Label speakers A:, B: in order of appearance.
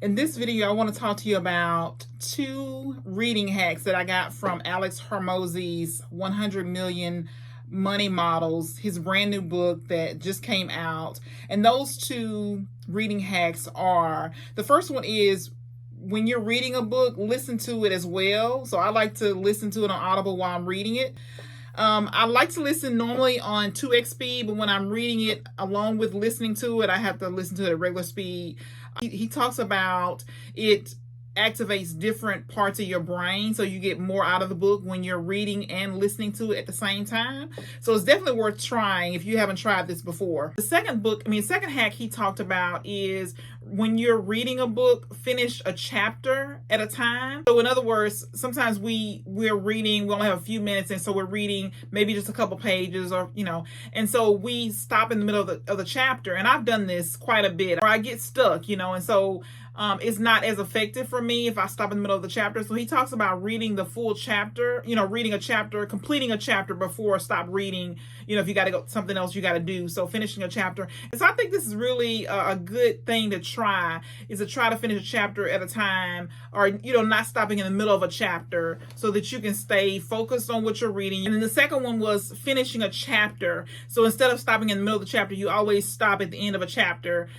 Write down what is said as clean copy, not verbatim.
A: In this video, I want to talk to you about 2 reading hacks that I got from Alex Hormozi's 100 Million Money Models, his brand new book that just came out. And those 2 reading hacks are, the first one is, when you're reading a book, listen to it as well. So I like to listen to it on Audible while I'm reading it. I like to listen normally on 2x speed, but when I'm reading it along with listening to it, I have to listen to it at regular speed. He talks about it activates different parts of your brain, so you get more out of the book when you're reading and listening to it at the same time. So it's definitely worth trying if you haven't tried this before. The second hack he talked about is, when you're reading a book, finish a chapter at a time. So in other words, sometimes we're reading, we only have a few minutes, and so we're reading maybe just a couple pages, or and so we stop in the middle of the chapter. And I've done this quite a bit, or I get stuck, and so it's not as effective for me if I stop in the middle of the chapter. So he talks about reading the full chapter, reading a chapter, completing a chapter before stop reading, if you got to go something else you got to do. So finishing a chapter. And so I think this is really a good thing to try, is to try to finish a chapter at a time, or, not stopping in the middle of a chapter, so that you can stay focused on what you're reading. And then the second one was finishing a chapter. So instead of stopping in the middle of the chapter, you always stop at the end of a chapter,